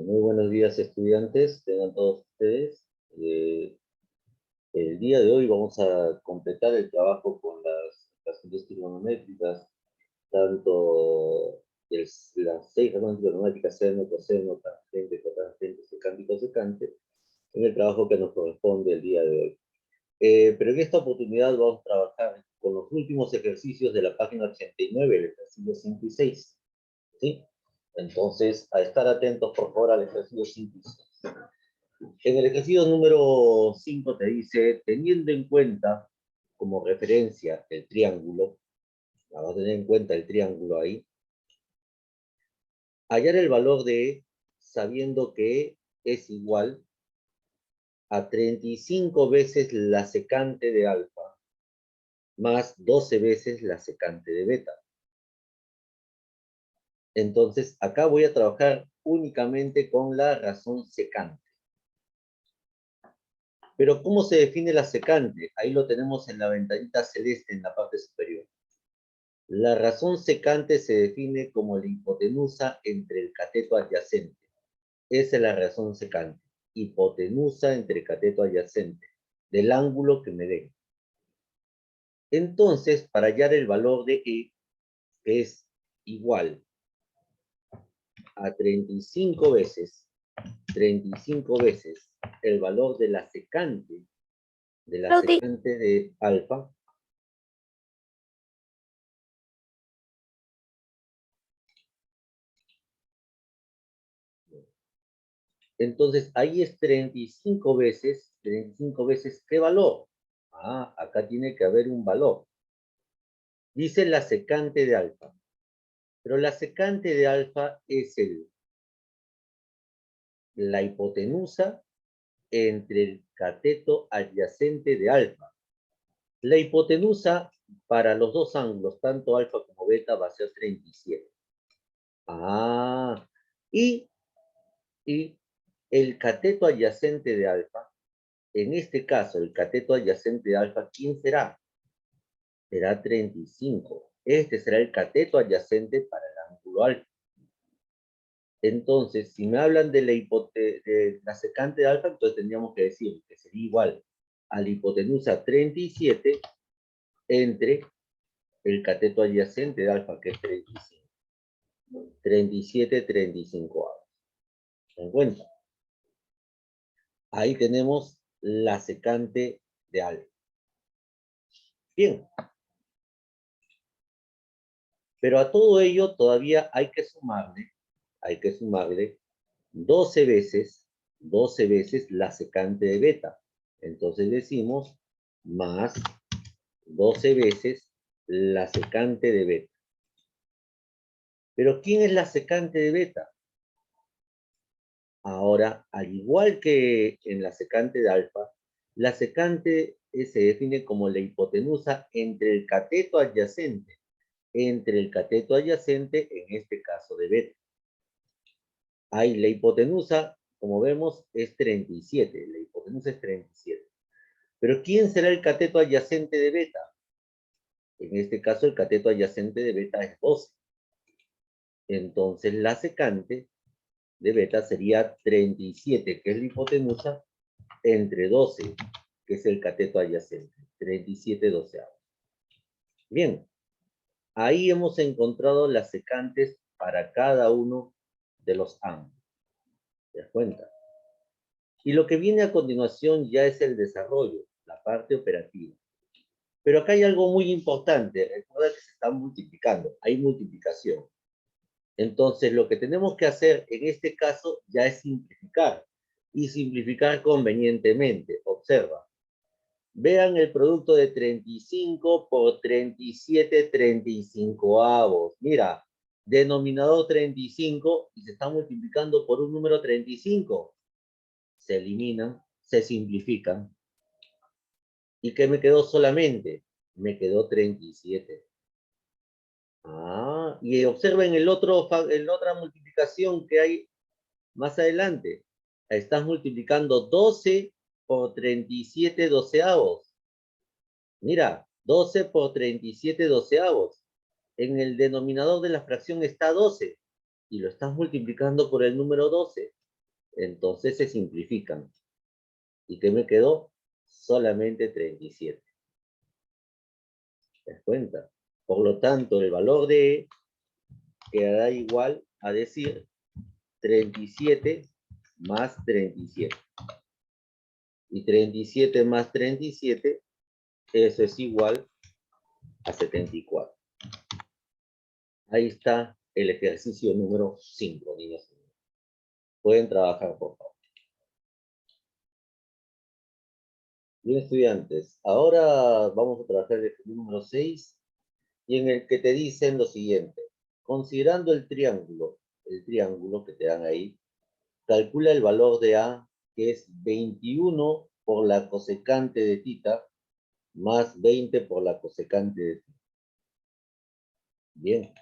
Muy buenos días, estudiantes, tengan todos ustedes. Eh, el día de hoy vamos a completar el trabajo con las fuentes trigonométricas, tanto las 6 razones trigonométricas, seno, coseno, tangente, cotangente, secante y cosecante, en el trabajo que nos corresponde el día de hoy. Pero en esta oportunidad vamos a trabajar con los últimos ejercicios de la página 89, el ejercicio 5 y 6. ¿Sí? Entonces, a estar atentos, por favor, al ejercicio 5 y 6. En el ejercicio número 5 te dice, teniendo en cuenta como referencia el triángulo, vamos a tener en cuenta el triángulo ahí, hallar el valor de E sabiendo que es igual a 35 veces la secante de alfa más 12 veces la secante de beta. Entonces, acá voy a trabajar únicamente con la razón secante. Pero ¿cómo se define la secante? Ahí lo tenemos en la ventanita celeste en la parte superior. La razón secante se define como la hipotenusa entre el cateto adyacente. Esa es la razón secante. Hipotenusa entre cateto adyacente, del ángulo que me den. Entonces, para hallar el valor de E, que es igual a 35 veces el valor de la secante de alfa, entonces ahí es 35 veces, ¿qué valor? Ah, acá tiene que haber un valor. Dice la secante de alfa, pero la secante de alfa es la hipotenusa entre el cateto adyacente de alfa. La hipotenusa para los dos ángulos, tanto alfa como beta, va a ser 37. Ah, y el cateto adyacente de alfa, en este caso, el cateto adyacente de alfa, ¿quién será? Será 35. Este será el cateto adyacente para el ángulo alfa. Entonces, si me hablan de la secante de alfa, entonces tendríamos que decir que sería igual a la hipotenusa 37 entre el cateto adyacente de alfa, que es 35. 37, 35 avos. ¿Se dan cuenta? Ahí tenemos la secante de alfa. Bien. Pero a todo ello todavía hay que sumarle 12 veces la secante de beta. Entonces decimos más 12 veces la secante de beta. Pero ¿quién es la secante de beta? Ahora, al igual que en la secante de alfa, la secante se define como la hipotenusa entre el cateto adyacente, en este caso de beta. Ahí la hipotenusa, como vemos, es 37. La hipotenusa es 37. Pero ¿quién será el cateto adyacente de beta? En este caso, el cateto adyacente de beta es 12. Entonces, la secante de beta sería 37, que es la hipotenusa, entre 12, que es el cateto adyacente. 37 doceavos. Bien, ahí hemos encontrado las secantes para cada uno de los ángulos. ¿Te das cuenta? Y lo que viene a continuación ya es el desarrollo, la parte operativa. Pero acá hay algo muy importante. Recuerda que se están multiplicando. Hay multiplicación. Entonces, lo que tenemos que hacer en este caso ya es simplificar. Y simplificar convenientemente. Observa. Vean el producto de 35 por 37, 35 avos. Mira, denominador 35 y se está multiplicando por un número 35. Se eliminan, se simplifican. ¿Y qué me quedó solamente? Me quedó 37. Ah, y observen en la otra multiplicación que hay más adelante. Estás multiplicando 12 por 37 doceavos. Mira, 12 por 37 doceavos. En el denominador de la fracción está 12. Y lo estás multiplicando por el número 12. Entonces se simplifican. ¿Y qué me quedó? Solamente 37. ¿Te das cuenta? Por lo tanto, el valor de E quedará igual a decir 37 más 37. Y 37 más 37, eso es igual a 74. Ahí está el ejercicio número 5, niños. Pueden trabajar, por favor. Bien, estudiantes, ahora vamos a trabajar el ejercicio número 6, y en el que te dicen lo siguiente. Considerando el triángulo que te dan ahí, calcula el valor de A, que es 21 por la cosecante de tita, más 20 por la cosecante de tita. Bien.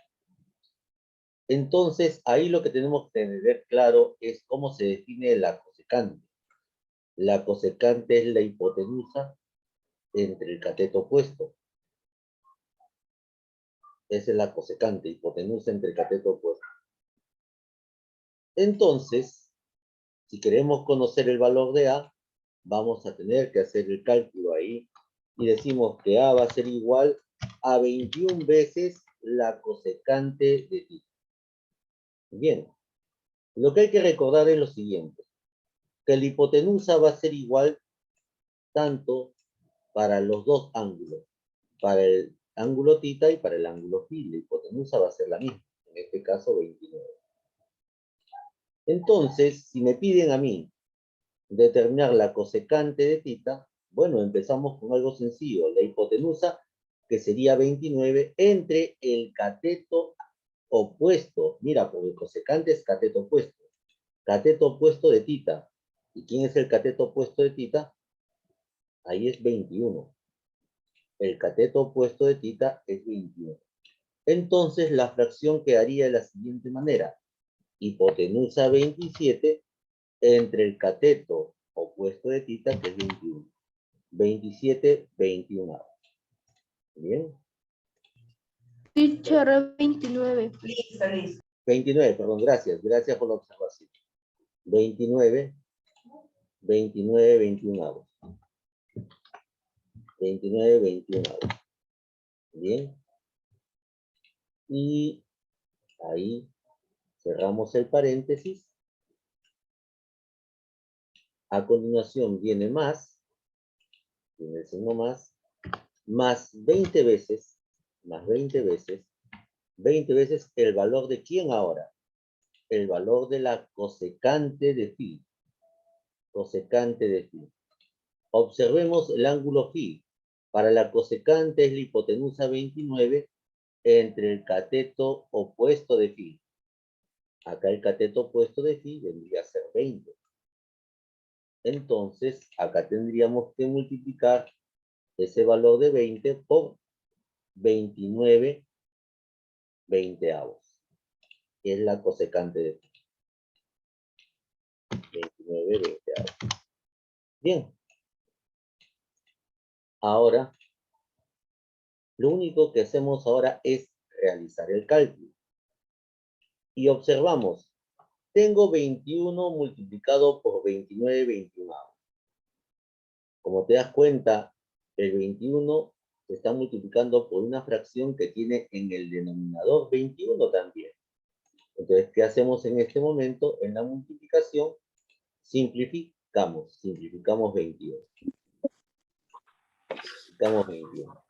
Entonces, ahí lo que tenemos que tener claro es cómo se define la cosecante. La cosecante es la hipotenusa entre el cateto opuesto. Esa es la cosecante, hipotenusa entre el cateto opuesto. Entonces, si queremos conocer el valor de A, vamos a tener que hacer el cálculo ahí y decimos que A va a ser igual a 21 veces la cosecante de tita. Bien, lo que hay que recordar es lo siguiente, que la hipotenusa va a ser igual tanto para los dos ángulos, para el ángulo tita y para el ángulo phi. La hipotenusa va a ser la misma, en este caso 29. Entonces, si me piden a mí determinar la cosecante de tita, bueno, empezamos con algo sencillo, la hipotenusa, que sería 29, entre el cateto opuesto. Mira, porque cosecante es cateto opuesto. Cateto opuesto de tita. ¿Y quién es el cateto opuesto de tita? Ahí es 21. El cateto opuesto de tita es 21. Entonces, la fracción quedaría de la siguiente manera. Hipotenusa 27 entre el cateto opuesto de tita, que es 21. 27, 21. ¿Bien? Teacher, 29. 29, perdón, gracias. Gracias por la observación. 29, 29, 21. 29, 21. Bien. Y ahí cerramos el paréntesis. A continuación viene más, viene el signo más 20 veces, más 20 veces el valor de quién ahora, el valor de la cosecante de phi, cosecante de phi. Observemos el ángulo phi. Para la cosecante es la hipotenusa 29 entre el cateto opuesto de phi. Acá el cateto opuesto de phi vendría a ser 20. Entonces, acá tendríamos que multiplicar ese valor de 20 por 29 veinteavos, que es la cosecante de phi. 29 veinteavos. Bien. Ahora, lo único que hacemos ahora es realizar el cálculo. Y observamos, tengo 21 multiplicado por 29 veintiunavos. Como te das cuenta, el 21 se está multiplicando por una fracción que tiene en el denominador 21 también. Entonces, ¿qué hacemos en este momento? En la multiplicación, simplificamos 21. Simplificamos 21.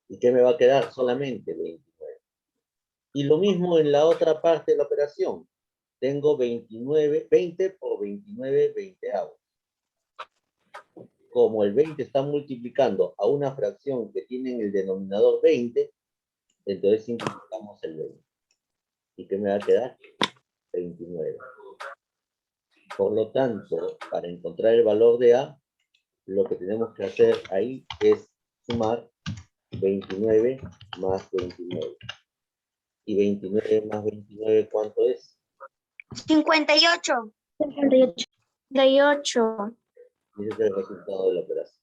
¿Y qué me va a quedar? Solamente 29. Y lo mismo en la otra parte de la operación. Tengo 20 por 29 veinteavos. Como el 20 está multiplicando a una fracción que tiene en el denominador 20, entonces simplificamos el 20. ¿Y qué me va a quedar? 29. Por lo tanto, para encontrar el valor de A, lo que tenemos que hacer ahí es sumar 29 más 29. ¿Y 29 más 29 cuánto es? 58. 58. Ese es el resultado de la operación.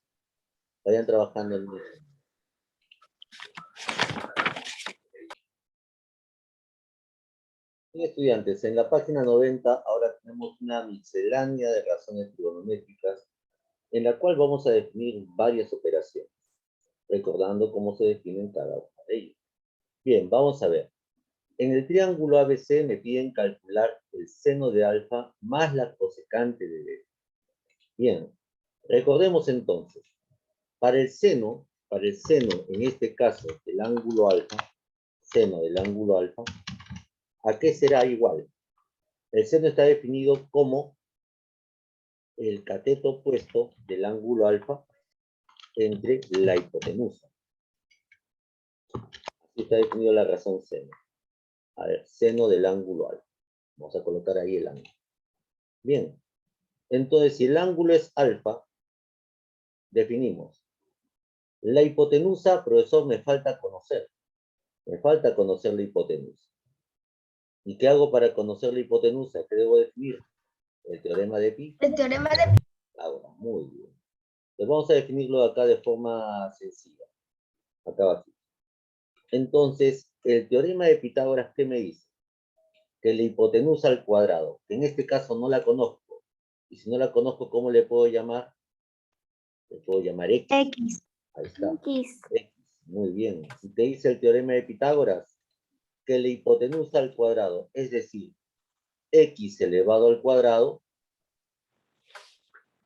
Vayan trabajando en eso. Bien, estudiantes, en la página 90 ahora tenemos una miscelánea de razones trigonométricas en la cual vamos a definir varias operaciones, recordando cómo se definen cada una de ellas. Bien, vamos a ver. En el triángulo ABC me piden calcular el seno de alfa más la cosecante de beta. Bien, recordemos entonces, para el seno, en este caso, del ángulo alfa, seno del ángulo alfa, ¿a qué será igual? El seno está definido como el cateto opuesto del ángulo alfa entre la hipotenusa. Así está definido la razón seno. A ver, seno del ángulo alfa. Vamos a colocar ahí el ángulo. Bien. Entonces, si el ángulo es alfa, definimos. La hipotenusa, profesor, me falta conocer. Me falta conocer la hipotenusa. ¿Y qué hago para conocer la hipotenusa? ¿Qué debo definir? El teorema de Pi. El teorema de Ahora, muy bien. Entonces vamos a definirlo acá de forma sencilla. Acá abajo. Entonces, el teorema de Pitágoras, ¿qué me dice? Que la hipotenusa al cuadrado, que en este caso no la conozco. Y si no la conozco, ¿cómo le puedo llamar? Le puedo llamar X. X. Ahí está. X. X. Muy bien. Si te dice el teorema de Pitágoras, que la hipotenusa al cuadrado, es decir, X elevado al cuadrado,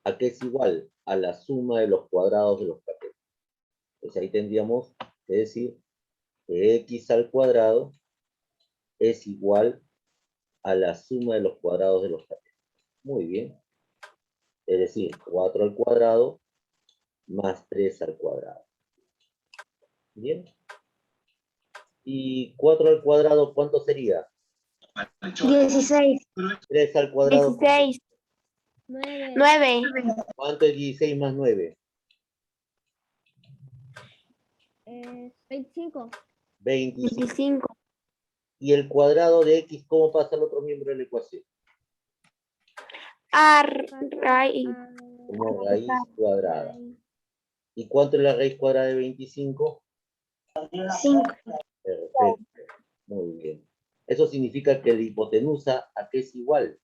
¿a qué es igual? A la suma de los cuadrados de los catetos. Pues ahí tendríamos que decir que X al cuadrado es igual a la suma de los cuadrados de los catetos. Muy bien. Es decir, 4 al cuadrado más 3 al cuadrado. Bien. ¿Y 4 al cuadrado cuánto sería? 16. 3 al cuadrado. 16. 9. ¿Cuánto es 16 más 9? 25. 25. 25. ¿Y el cuadrado de X cómo pasa al otro miembro de la ecuación? A raíz. Como raíz cuadrada. ¿Y cuánto es la raíz cuadrada de 25? 5. Perfecto. Muy bien. Eso significa que la hipotenusa, ¿a qué es igual?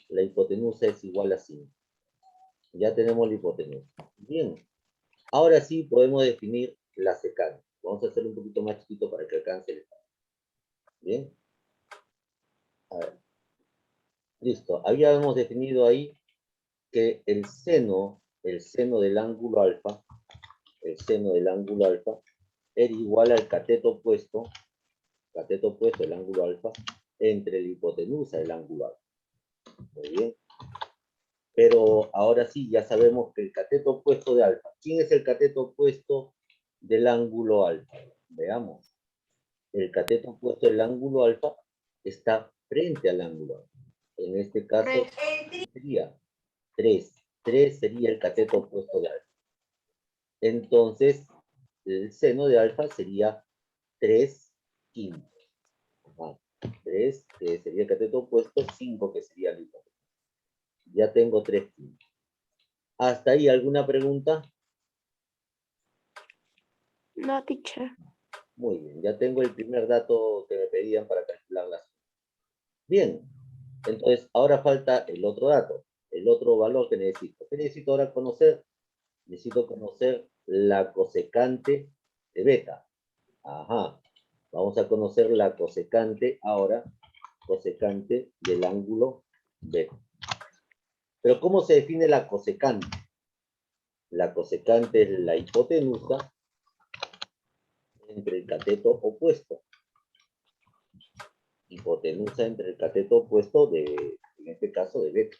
La hipotenusa es igual a 5. Ya tenemos la hipotenusa. Bien. Ahora sí podemos definir la secante. Vamos a hacerlo un poquito más chiquito para que alcance el espacio. Bien. A ver. Listo. Habíamos definido ahí que el seno del ángulo alfa, era igual al cateto opuesto, el ángulo alfa, entre la hipotenusa del ángulo alfa. Muy bien. Pero ahora sí, ya sabemos que el cateto opuesto de alfa. ¿Quién es el cateto opuesto del ángulo alfa? Veamos. El cateto opuesto del ángulo alfa está frente al ángulo alfa. En este caso sería 3. 3 sería el cateto opuesto de alfa. Entonces, el seno de alfa sería 3 quintos. 3, que sería el cateto opuesto, 5, que sería el hipotenusa. Ya tengo 3 quintos. ¿Hasta ahí alguna pregunta? No, teacher. Muy bien, ya tengo el primer dato que me pedían para calcular la suma. Bien, entonces ahora falta el otro dato, el otro valor que necesito. ¿Qué necesito ahora conocer? Necesito conocer la cosecante de beta. Ajá, vamos a conocer la cosecante ahora, cosecante del ángulo beta. Pero ¿cómo se define la cosecante? La cosecante es la hipotenusa entre el cateto opuesto. Hipotenusa entre el cateto opuesto de, en este caso, de beta.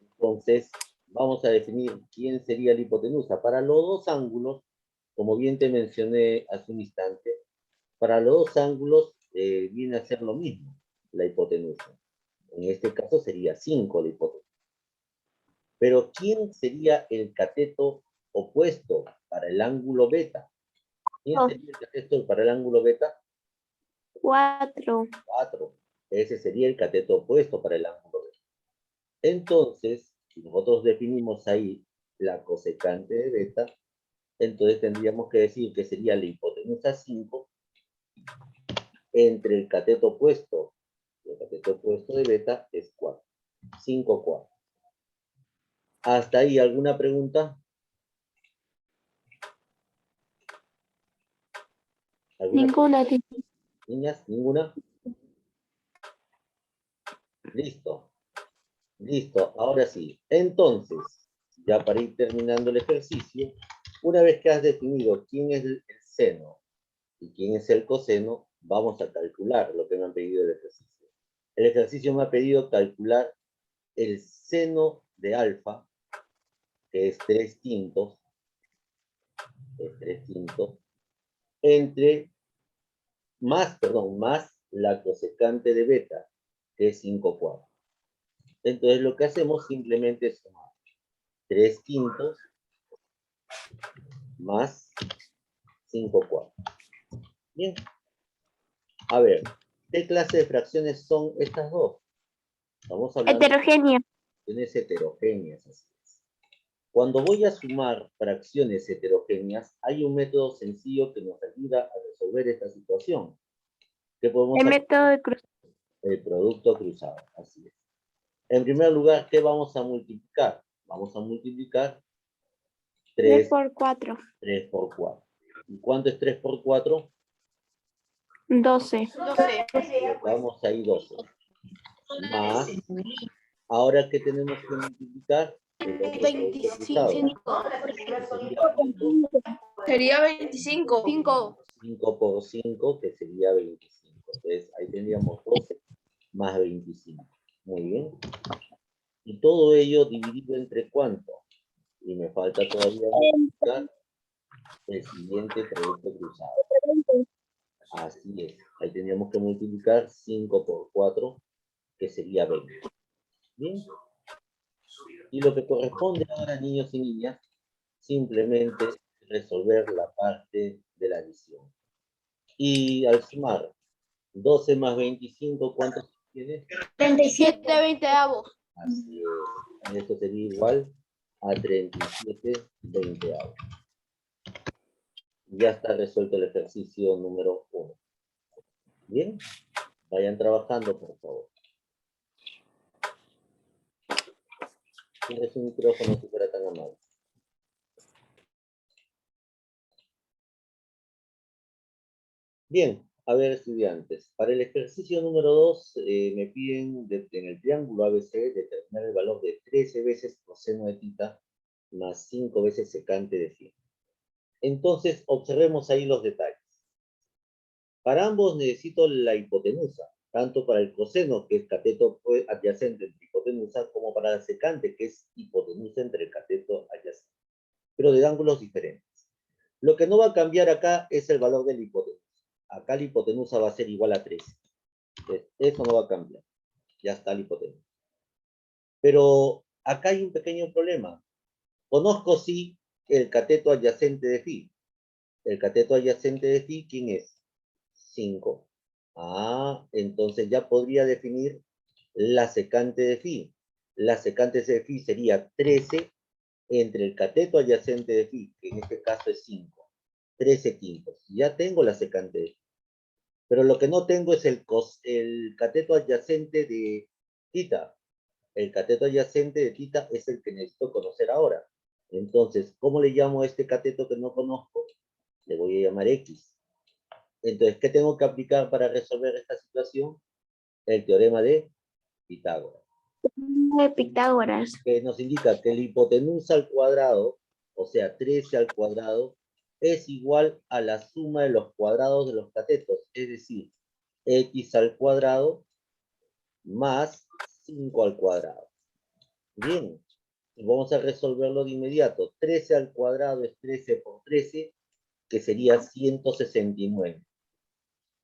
Entonces, vamos a definir quién sería la hipotenusa. Para los dos ángulos, como bien te mencioné hace un instante, para los dos ángulos viene a ser lo mismo, la hipotenusa. En este caso sería 5 la hipotenusa. Pero ¿quién sería el cateto opuesto para el ángulo beta? ¿Quién sería el cateto para el ángulo beta? 4. 4. Ese sería el cateto opuesto para el ángulo beta. Entonces, si nosotros definimos ahí la cosecante de beta, entonces tendríamos que decir que sería la hipotenusa 5 entre el cateto opuesto. El cateto opuesto de beta es 4. 5 cuartos. ¿Hasta ahí alguna pregunta? Ninguna, teacher. Niñas, ¿ninguna? Listo. Listo, ahora sí. Entonces, ya para ir terminando el ejercicio, una vez que has definido quién es el seno y quién es el coseno, vamos a calcular lo que me han pedido el ejercicio. El ejercicio me ha pedido calcular el seno de alfa, que es 3/5, más la cosecante de beta, que es 5/4. Entonces lo que hacemos simplemente es sumar 3/5 más 5/4. Bien. A ver, ¿qué clase de fracciones son estas dos? Estamos hablando Heterogénea. de fracciones heterogéneas. Así es. Cuando voy a sumar fracciones heterogéneas, hay un método sencillo que nos ayuda a resolver esta situación. ¿Qué podemos El hacer? método de cruz. El producto cruzado, así es. En primer lugar, ¿qué vamos a multiplicar? Vamos a multiplicar 3 por 4. 3 por 4. ¿Y cuánto es 3 por 4? 12. Vamos ahí 12. Más, ahora que tenemos que multiplicar, el otro producto cruzado. Sería 25. 5 por 5, que sería 25. Entonces, ahí tendríamos 12 más 25. Muy bien. Y todo ello dividido entre ¿cuánto? Y me falta todavía multiplicar el siguiente producto cruzado. Así es. Ahí tendríamos que multiplicar 5 por 4, que sería 20. Bien. Y lo que corresponde ahora, niños y niñas, simplemente resolver la parte de la adición. Y al sumar 12 más 25, ¿cuánto tiene? 37 veinteavos. Así es. Esto sería igual a 37 veinteavos. Ya está resuelto el ejercicio número 1. Bien, vayan trabajando, por favor. Tienes un micrófono si fuera tan amable. Bien, a ver, estudiantes. Para el ejercicio número 2, me piden en el triángulo ABC determinar el valor de 13 veces coseno de tita más 5 veces secante de phi. Entonces, observemos ahí los detalles. Para ambos necesito la hipotenusa, tanto para el coseno, que es cateto adyacente entre hipotenusa, como para la secante, que es hipotenusa entre el cateto adyacente, pero de ángulos diferentes. Lo que no va a cambiar acá es el valor de la hipotenusa. Acá la hipotenusa va a ser igual a 13. Entonces, eso no va a cambiar. Ya está la hipotenusa. Pero acá hay un pequeño problema. Conozco, sí, el cateto adyacente de phi. El cateto adyacente de phi, ¿quién es? 5. Ah, entonces ya podría definir la secante de phi. La secante de phi sería 13 entre el cateto adyacente de phi, que en este caso es 5. 13 quintos. Ya tengo la secante de phi. Pero lo que no tengo es el cateto adyacente de tita. El cateto adyacente de tita es el que necesito conocer ahora. Entonces, ¿cómo le llamo a este cateto que no conozco? Le voy a llamar X. Entonces, ¿qué tengo que aplicar para resolver esta situación? El teorema de Pitágoras. De Pitágoras. Que nos indica que la hipotenusa al cuadrado, o sea, 13 al cuadrado, es igual a la suma de los cuadrados de los catetos, es decir, X al cuadrado más 5 al cuadrado. Bien, y vamos a resolverlo de inmediato. 13 al cuadrado es 13 por 13, que sería 169.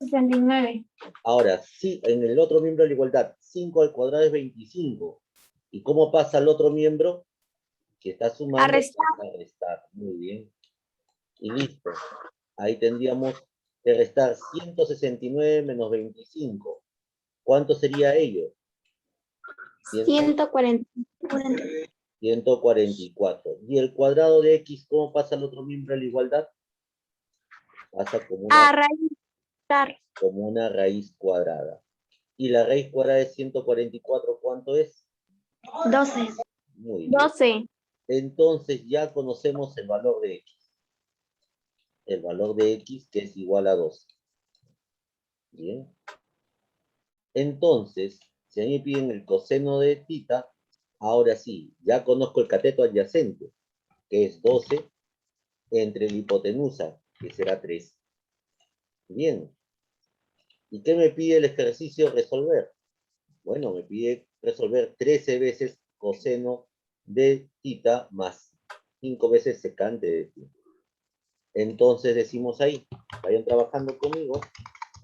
69. Ahora, sí, en el otro miembro de la igualdad, 5 al cuadrado es 25. ¿Y cómo pasa al otro miembro? Que está sumando. A restar. A restar. Muy bien. Y listo. Ahí tendríamos que restar 169 menos 25. ¿Cuánto sería ello? 140. 144. ¿Y el cuadrado de X cómo pasa al otro miembro de la igualdad? Pasa como A una raíz. Claro. como una raíz cuadrada. ¿Y la raíz cuadrada de 144 cuánto es? 12. Muy bien. 12. Entonces ya conocemos el valor de x. El valor de x que es igual a 12. Bien. Entonces, si a mí me piden el coseno de tita, ahora sí, ya conozco el cateto adyacente, que es 12 entre la hipotenusa, que será 3. Bien. ¿Y qué me pide el ejercicio resolver? Bueno, me pide resolver 13 veces coseno de tita más 5 veces secante de tita. Entonces decimos ahí, vayan trabajando conmigo,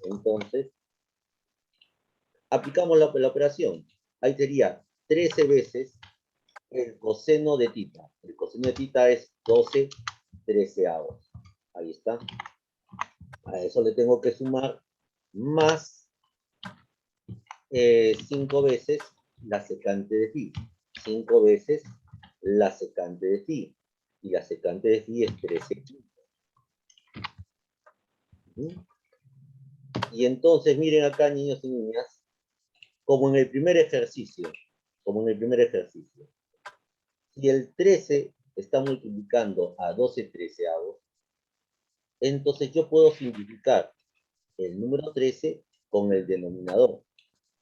entonces aplicamos la operación. Ahí sería 13 veces el coseno de tita. El coseno de tita es 12 treceavos. Ahí está. A eso le tengo que sumar más 5 veces la secante de phi. 5 veces la secante de phi. Y la secante de phi es 13 quintos. Y entonces, miren acá, niños y niñas, como en el primer ejercicio, si el 13 está multiplicando a 12 treceavos, entonces yo puedo simplificar el número 13 con el denominador,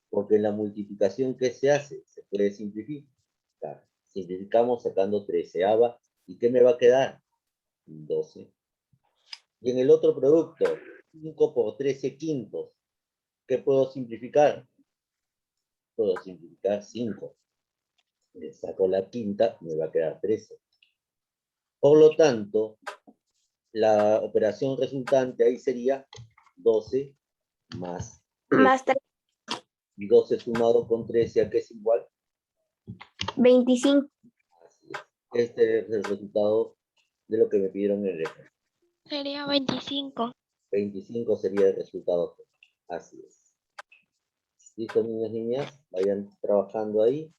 porque en la multiplicación que se hace, se puede simplificar. Simplificamos sacando treceava, ¿y qué me va a quedar? 12. Y en el otro producto, 5 por 13 quintos, ¿qué puedo simplificar? Puedo simplificar 5. Le saco la quinta, me va a quedar 13. Por lo tanto, la operación resultante ahí sería 12 más 3. Más 3. Y 12 sumado con 13, ¿a qué es igual? 25. Así es. Este es el resultado de lo que me pidieron en el ejemplo. Sería 25. 25 sería el resultado. Así es. ¿Listo, niños y niñas? Vayan trabajando ahí.